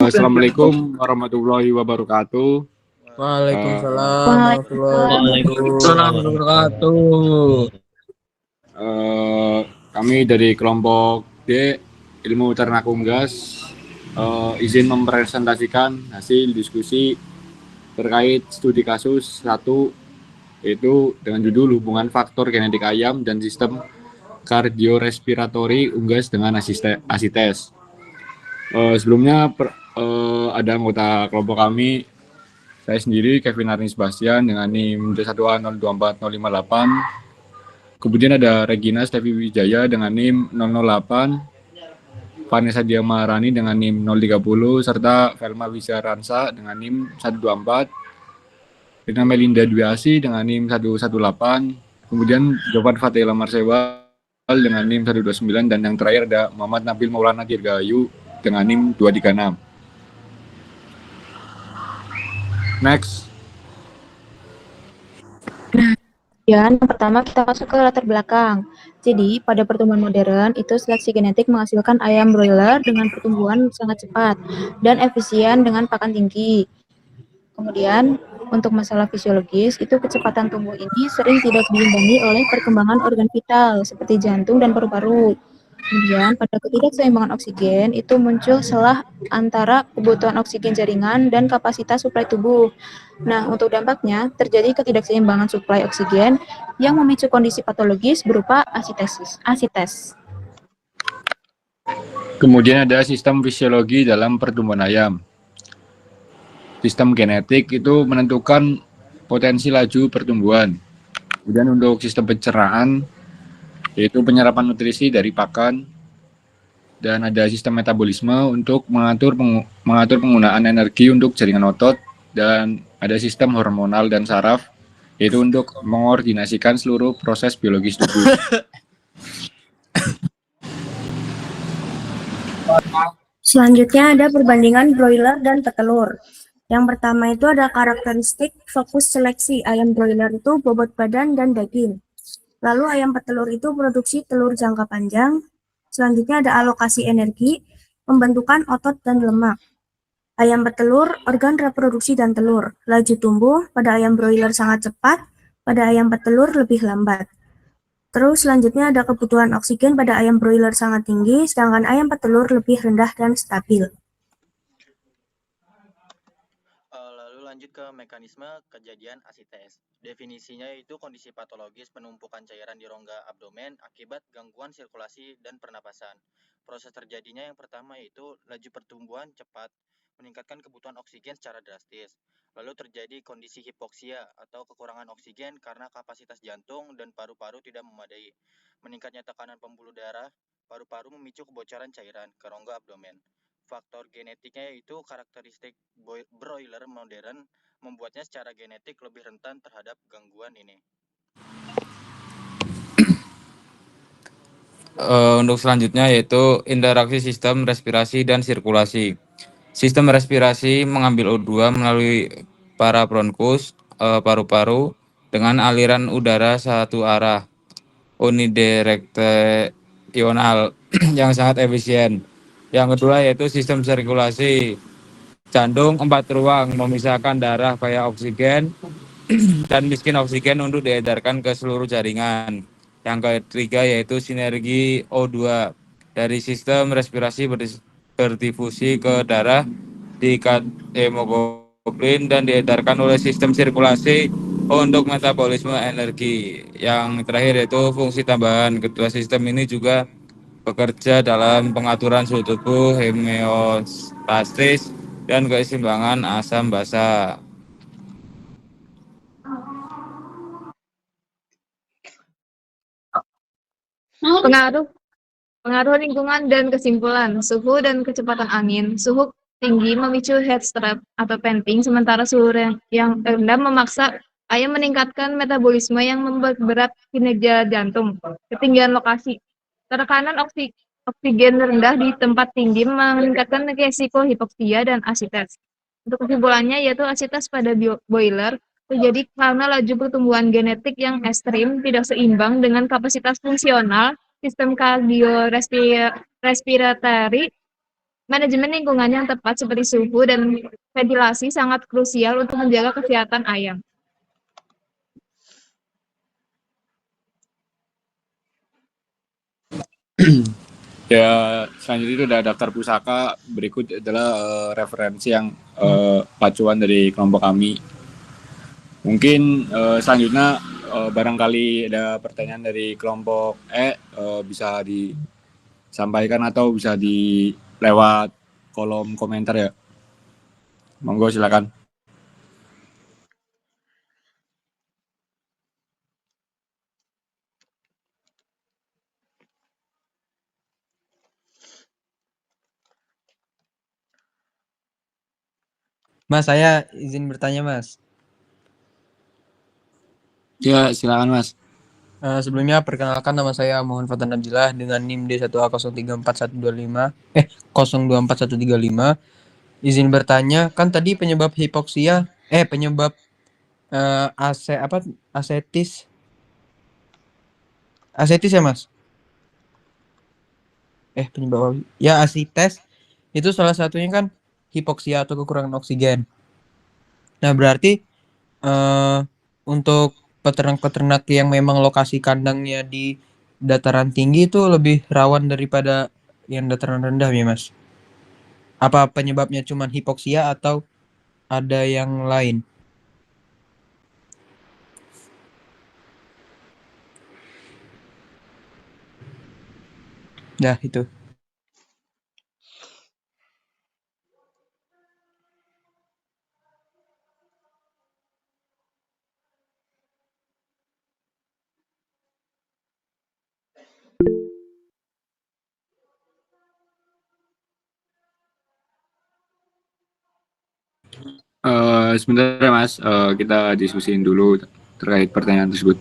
Assalamualaikum warahmatullahi wabarakatuh. Waalaikumsalam warahmatullahi wabarakatuh. Kami dari kelompok D Ilmu Ternak Unggas izin mempresentasikan hasil diskusi terkait studi kasus 1, yaitu dengan judul hubungan faktor genetik ayam dan sistem kardiorespiratori unggas dengan asites. Sebelumnya ada anggota kelompok kami, saya sendiri Kevin Arni Sebastian dengan NIM D1A024058. Kemudian ada Regina Stevi Wijaya dengan NIM 008, Vanessa Diamarani dengan NIM 030, serta Velma Wisyaransa dengan NIM 124, Rina Melinda Dwiasi dengan NIM 118, kemudian Jovan Fatela Marsewa dengan NIM 129, dan yang terakhir ada Muhammad Nabil Maulana Dirgahayu dengan NIM 236. Next. Yang pertama kita masuk ke latar belakang. Jadi pada pertumbuhan modern itu seleksi genetik menghasilkan ayam broiler dengan pertumbuhan sangat cepat dan efisien dengan pakan tinggi. Kemudian untuk masalah fisiologis itu kecepatan tumbuh ini sering tidak diimbangi oleh perkembangan organ vital seperti jantung dan paru-paru. Kemudian pada ketidakseimbangan oksigen itu muncul selah antara kebutuhan oksigen jaringan dan kapasitas suplai tubuh. Nah, untuk dampaknya terjadi ketidakseimbangan suplai oksigen yang memicu kondisi patologis berupa asites. Kemudian ada sistem fisiologi dalam pertumbuhan ayam. Sistem genetik itu menentukan potensi laju pertumbuhan. Kemudian untuk sistem pencernaan, yaitu penyerapan nutrisi dari pakan, dan ada sistem metabolisme untuk mengatur penggunaan energi untuk jaringan otot, dan ada sistem hormonal dan saraf, yaitu untuk mengordinasikan seluruh proses biologis tubuh. Selanjutnya ada perbandingan broiler dan petelur. Yang pertama itu ada karakteristik fokus seleksi ayam broiler itu bobot badan dan daging. Lalu ayam petelur itu produksi telur jangka panjang. Selanjutnya ada alokasi energi, pembentukan otot dan lemak. Ayam petelur, organ reproduksi dan telur. Laju tumbuh, pada ayam broiler sangat cepat, pada ayam petelur lebih lambat. Terus selanjutnya ada kebutuhan oksigen pada ayam broiler sangat tinggi, sedangkan ayam petelur lebih rendah dan stabil. Lanjut ke mekanisme kejadian asites. Definisinya itu kondisi patologis penumpukan cairan di rongga abdomen akibat gangguan sirkulasi dan pernapasan. Proses terjadinya yang pertama itu laju pertumbuhan cepat, meningkatkan kebutuhan oksigen secara drastis. Lalu terjadi kondisi hipoksia atau kekurangan oksigen karena kapasitas jantung dan paru-paru tidak memadai. Meningkatnya tekanan pembuluh darah, paru-paru memicu kebocoran cairan ke rongga abdomen. Faktor genetiknya yaitu karakteristik broiler modern membuatnya secara genetik lebih rentan terhadap gangguan ini. Untuk selanjutnya yaitu interaksi sistem respirasi dan sirkulasi. Sistem respirasi mengambil O2 melalui parabronkus, paru-paru dengan aliran udara satu arah unidireksional yang sangat efisien. Yang kedua yaitu sistem sirkulasi. Jantung 4 ruang memisahkan darah kaya oksigen dan miskin oksigen untuk diedarkan ke seluruh jaringan. Yang ketiga yaitu sinergi O2 dari sistem respirasi berdifusi ke darah, diikat hemoglobin dan diedarkan oleh sistem sirkulasi untuk metabolisme energi. Yang terakhir yaitu fungsi tambahan. Kedua sistem ini juga bekerja dalam pengaturan suhu tubuh, homeostasis, dan keseimbangan asam basa. Pengaruh lingkungan dan kesimpulan. Suhu dan kecepatan angin. Suhu tinggi memicu heat stroke atau panting, sementara suhu yang rendah memaksa ayam meningkatkan metabolisme yang memperberat kinerja jantung. Ketinggian lokasi. Tekanan oksigen rendah di tempat tinggi meningkatkan risiko hipoksia dan asites. Untuk kesimpulannya yaitu asites pada broiler terjadi karena laju pertumbuhan genetik yang ekstrim tidak seimbang dengan kapasitas fungsional sistem kardiorespiratory Manajemen lingkungan yang tepat seperti suhu dan ventilasi sangat krusial untuk menjaga kesehatan ayam. Ya, selanjutnya itu ada daftar pusaka. Berikut adalah referensi yang pacuan dari kelompok kami. Mungkin selanjutnya barangkali ada pertanyaan dari kelompok bisa disampaikan atau bisa di lewat kolom komentar ya. Monggo silakan. Mas, saya izin bertanya, Mas. Ya, silakan Mas. Sebelumnya perkenalkan, nama saya Muhammad Fatan Abdillah dengan NIM D1A034125 024135. Izin bertanya, kan tadi penyebab hipoksia penyebab asetis ya, Mas? Penyebab ya asites itu salah satunya kan hipoksia atau kekurangan oksigen. Nah, berarti untuk peternak-peternak yang memang lokasi kandangnya di dataran tinggi itu lebih rawan daripada yang dataran rendah ya, Mas? Apa penyebabnya cuma hipoksia atau ada yang lain? Nah, itu. Sebentar ya Mas, kita diskusiin dulu terkait pertanyaan tersebut.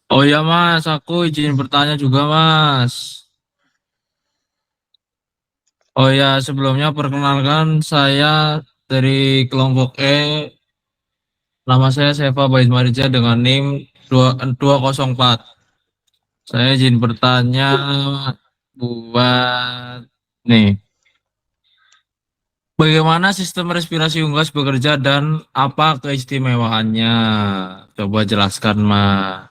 Oh ya Mas, aku izin bertanya juga Mas. Oh ya, sebelumnya perkenalkan saya dari kelompok nama saya Seva Bais Marija dengan NIM 204. Saya izin bertanya buat nih, bagaimana sistem respirasi unggas bekerja dan apa keistimewaannya? Coba jelaskan Mas.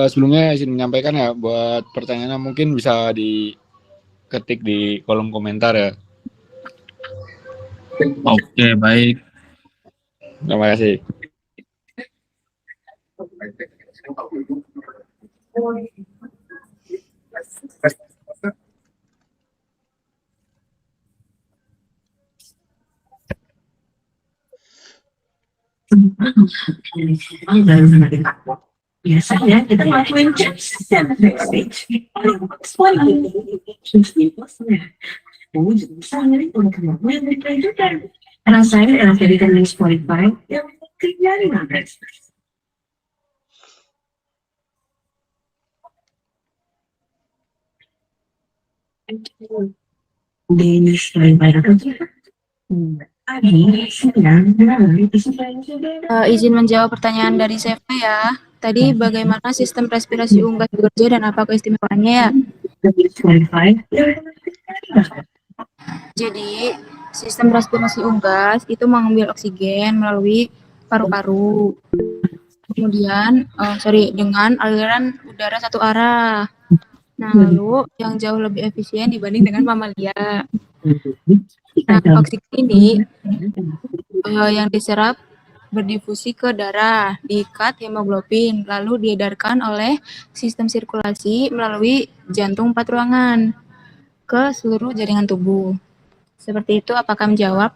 Sebelumnya izin menyampaikan ya, buat pertanyaannya mungkin bisa diketik di kolom komentar ya. Oke, baik. Terima kasih. Biasanya kita ngelakuin chat dan backstage. Kamu juga bisa ngeliat kamu yang juga. Rasain jadikan link Spotify yang terjadi nggak? Di Spotify Izin menjawab pertanyaan dari Seva ya. Tadi bagaimana sistem respirasi unggas bekerja dan apa keistimewaannya ya? Jadi, sistem respirasi unggas itu mengambil oksigen melalui paru-paru. Kemudian, dengan aliran udara satu arah. Nah, lalu yang jauh lebih efisien dibanding dengan mamalia. Nah, oksigen ini yang diserap berdifusi ke darah, diikat hemoglobin, lalu diedarkan oleh sistem sirkulasi melalui jantung 4 ruangan ke seluruh jaringan tubuh. Seperti itu, apakah menjawab?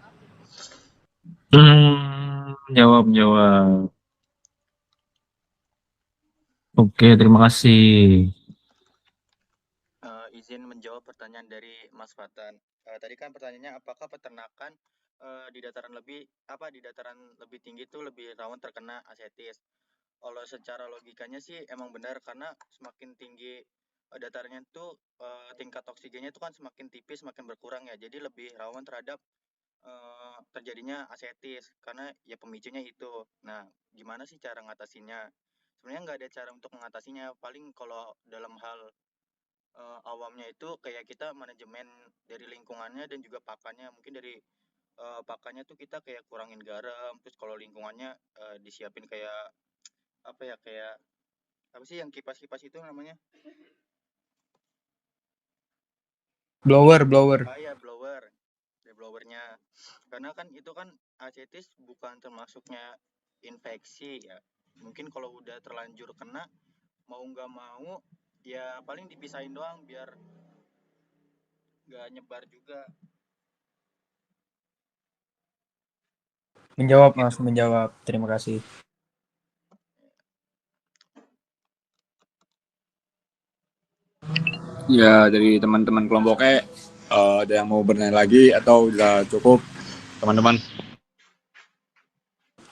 Jawab. Oke, terima kasih. Izin menjawab pertanyaan dari Mas Fatan. Tadi kan pertanyaannya apakah peternakan di dataran lebih tinggi itu lebih rawan terkena asetis. Kalau secara logikanya sih emang benar, karena semakin tinggi datarannya tuh tingkat oksigennya itu kan semakin tipis, semakin berkurang ya. Jadi lebih rawan terhadap terjadinya asetis, karena ya pemicunya itu. Nah, gimana sih cara ngatasinnya? Sebenarnya nggak ada cara untuk mengatasinya. Paling kalau dalam hal awamnya itu kayak kita manajemen dari lingkungannya dan juga pakannya. Mungkin dari pakannya tuh kita kayak kurangin garam, terus kalau lingkungannya disiapin kayak apa sih yang kipas-kipas itu namanya? Blower. Ya blower. Ada blowernya. Karena kan itu kan asetis bukan termasuknya infeksi ya. Mungkin kalau udah terlanjur kena, mau nggak mau ya paling dipisahin doang biar nggak nyebar juga. Menjawab Mas, menjawab. Terima kasih. Ya, dari teman-teman kelompoknya ada yang mau bertanya lagi atau udah cukup, teman-teman?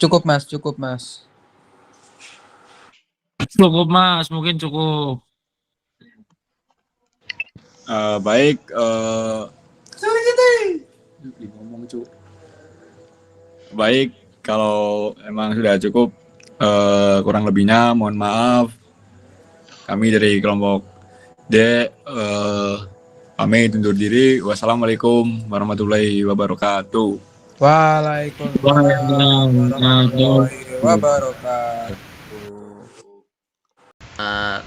Cukup Mas. Cukup Mas, mungkin cukup. Baik, baik, kalau emang sudah cukup, kurang lebihnya mohon maaf. Kami dari kelompok D pamit undur diri. Wassalamualaikum warahmatullahi wabarakatuh. Waalaikumsalam warahmatullahi wabarakatuh.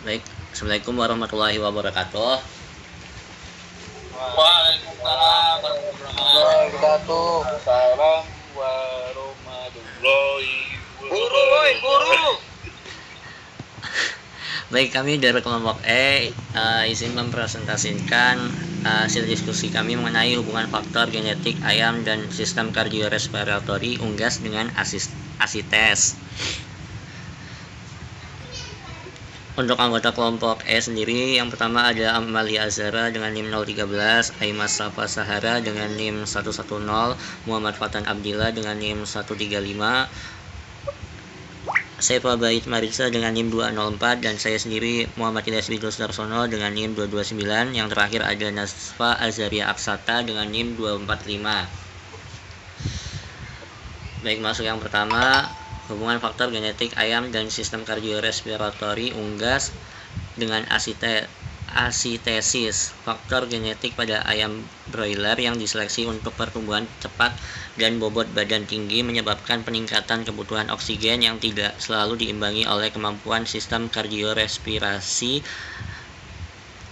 Baik, Assalamualaikum warahmatullahi wabarakatuh. Waalaikumsalam warahmatullahi wabarakatuh. Salam warahmatullahi wabarakatuh. Guru. Baik, kami dari kelompok E izin mempresentasikan hasil diskusi kami mengenai hubungan faktor genetik ayam dan sistem kardiorespiratori unggas dengan asites. Untuk anggota kelompok E sendiri, yang pertama ada Amalia Azhara dengan NIM 013, Aimas Safa Sahara dengan NIM 110, Muhammad Fatan Abdillah dengan NIM 135, Sefa Bait Marisa dengan NIM 204, dan saya sendiri Muhammad Ilyas Bidus Darsono dengan NIM 229. Yang terakhir ada Nasfa Azaria Aksata dengan NIM 245. Baik, masuk yang pertama, hubungan faktor genetik ayam dan sistem kardiorespiratori unggas dengan asitesis. Faktor genetik pada ayam broiler yang diseleksi untuk pertumbuhan cepat dan bobot badan tinggi menyebabkan peningkatan kebutuhan oksigen yang tidak selalu diimbangi oleh kemampuan sistem kardiorespirasi.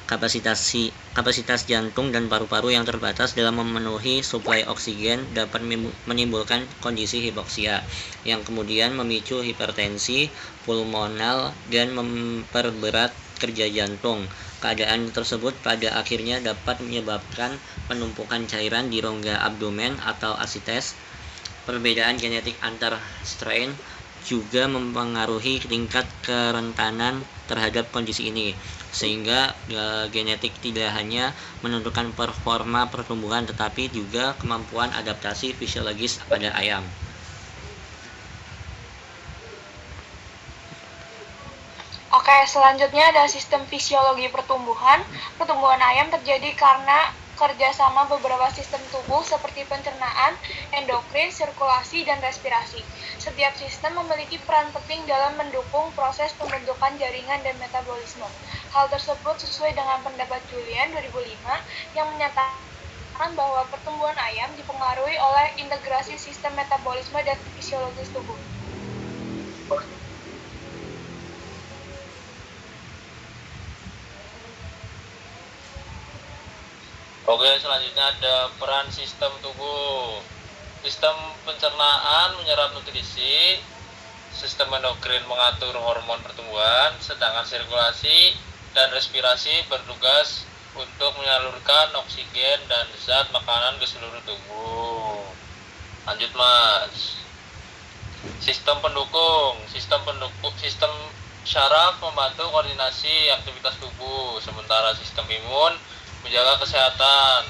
Kapasitas jantung dan paru-paru yang terbatas dalam memenuhi suplai oksigen dapat menimbulkan kondisi hipoksia, yang kemudian memicu hipertensi pulmonal dan memperberat kerja jantung. Keadaan tersebut pada akhirnya dapat menyebabkan penumpukan cairan di rongga abdomen atau asites. Perbedaan genetik antar strain juga mempengaruhi tingkat kerentanan terhadap kondisi ini, sehingga genetik tidak hanya menentukan performa pertumbuhan tetapi juga kemampuan adaptasi fisiologis pada ayam. Oke, selanjutnya ada sistem fisiologi pertumbuhan. Pertumbuhan ayam terjadi karena kerjasama beberapa sistem tubuh seperti pencernaan, endokrin, sirkulasi, dan respirasi. Setiap sistem memiliki peran penting dalam mendukung proses pembentukan jaringan dan metabolisme. Hal tersebut sesuai dengan pendapat Julian 2005 yang menyatakan bahwa pertumbuhan ayam dipengaruhi oleh integrasi sistem metabolisme dan fisiologis tubuh. Oke, selanjutnya ada peran sistem tubuh. Sistem pencernaan menyerap nutrisi, sistem endokrin mengatur hormon pertumbuhan, sedangkan sirkulasi dan respirasi bertugas untuk menyalurkan oksigen dan zat makanan ke seluruh tubuh. Lanjut Mas. Sistem pendukung. Sistem syaraf membantu koordinasi aktivitas tubuh, sementara sistem imun menjaga kesehatan.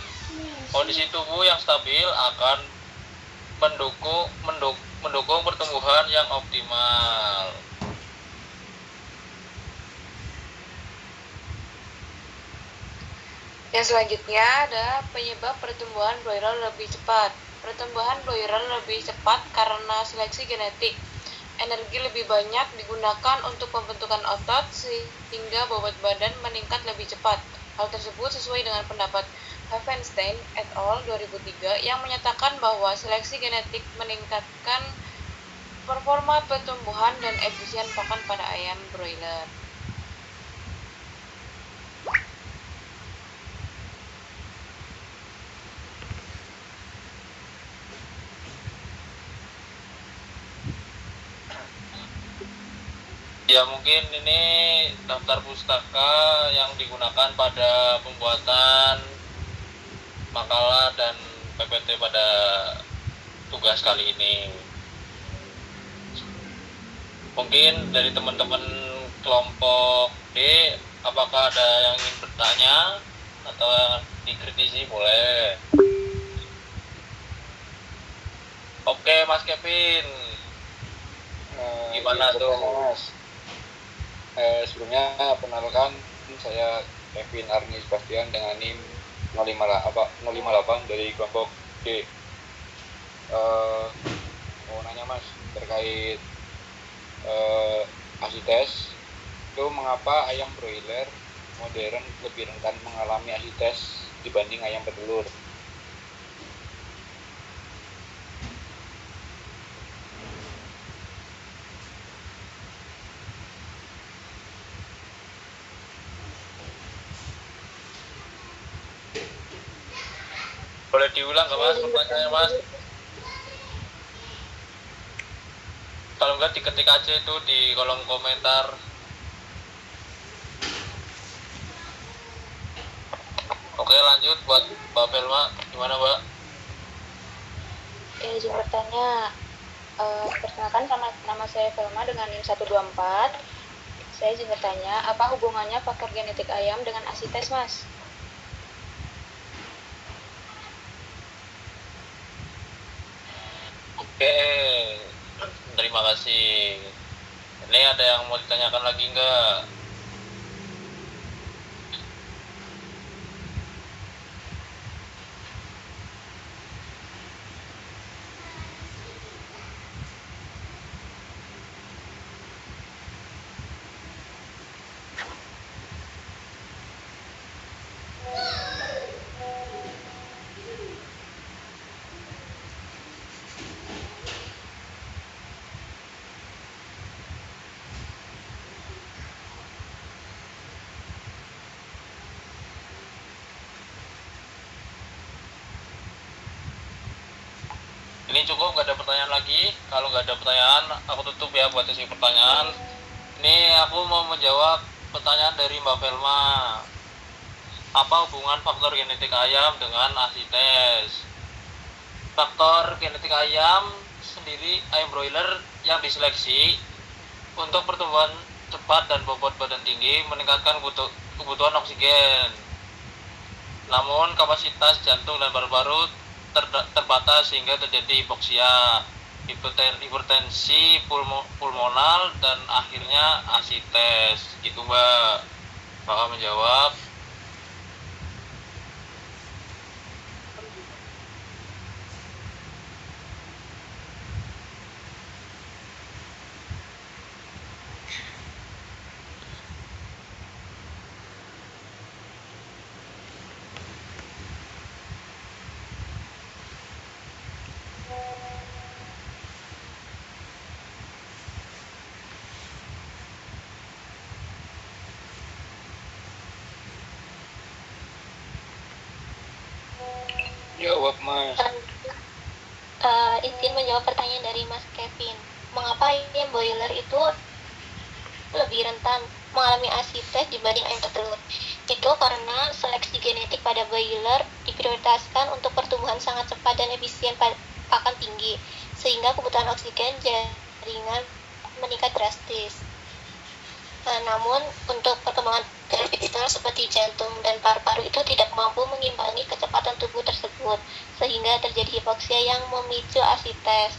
Kondisi tubuh yang stabil akan mendukung pertumbuhan yang optimal. Yang selanjutnya ada penyebab pertumbuhan broiler lebih cepat. Pertumbuhan broiler lebih cepat karena seleksi genetik. Energi lebih banyak digunakan untuk pembentukan otot sehingga bobot badan meningkat lebih cepat. Hal tersebut sesuai dengan pendapat Havenstein et al. 2003 yang menyatakan bahwa seleksi genetik meningkatkan performa pertumbuhan dan efisien pakan pada ayam broiler. Ya mungkin ini daftar pustaka yang digunakan pada pembuatan makalah dan PPT pada tugas kali ini. Mungkin dari teman-teman kelompok D, apakah ada yang ingin bertanya atau yang dikritisi boleh. Oke Mas Kevin, gimana tuh Mas? Sebelumnya perkenalkan, saya Kevin Arni Sebastian dengan NIM 058 dari kelompok D. Mau nanya Mas terkait asites, itu mengapa ayam broiler modern lebih rentan mengalami asites dibanding ayam petelur? Boleh diulang nggak Mas pertanyaannya Mas? Kalau enggak diketik aja itu di kolom komentar. Oke lanjut buat Mbak Velma, gimana Mbak? Izin bertanya, perkenalkan nama saya Velma dengan NIM 124. Saya izin bertanya, apa hubungannya faktor genetik ayam dengan asites Mas? Oke, terima kasih. Ini ada yang mau ditanyakan lagi enggak? Ini cukup, nggak ada pertanyaan lagi. Kalau nggak ada pertanyaan, aku tutup ya buat sesi pertanyaan. Ini aku mau menjawab pertanyaan dari Mbak Velma. Apa hubungan faktor genetik ayam dengan asites? Faktor genetik ayam sendiri, ayam broiler yang diseleksi untuk pertumbuhan cepat dan bobot badan tinggi meningkatkan kebutuhan oksigen. Namun kapasitas jantung dan paru-paru terbatas sehingga terjadi hipoksia, hipertensi pulmonal, dan akhirnya asites. Gitu Mbak. Bakal menjawab. Jawab Mas. Izin menjawab pertanyaan dari Mas Kevin. Mengapa ayam broiler itu lebih rentan mengalami asites dibanding ayam petelur? Itu karena seleksi genetik pada broiler diprioritaskan untuk pertumbuhan sangat cepat dan efisien pakan tinggi, sehingga kebutuhan oksigen jaringan meningkat drastis. Namun untuk perkembangan vital seperti jantung dan paru-paru itu tidak mampu mengimbangi kecepatan tubuh tersebut, sehingga terjadi hipoksia yang memicu asites.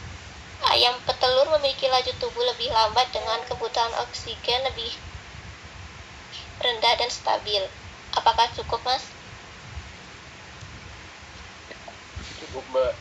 Ayam petelur memiliki laju tubuh lebih lambat dengan kebutuhan oksigen lebih rendah dan stabil. Apakah cukup, Mas? Cukup, Mbak.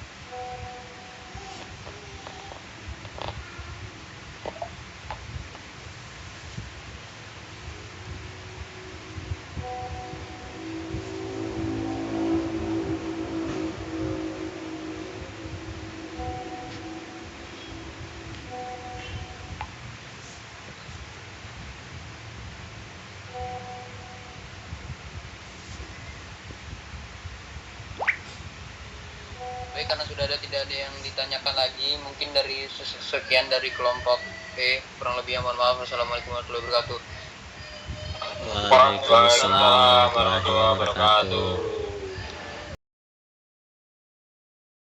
Baik, karena sudah tidak ada yang ditanyakan lagi, mungkin dari sekian dari kelompok B, kurang lebih mohon maaf. Wassalamualaikum warahmatullahi wabarakatuh. Waalaikumsalam warahmatullahi wabarakatuh.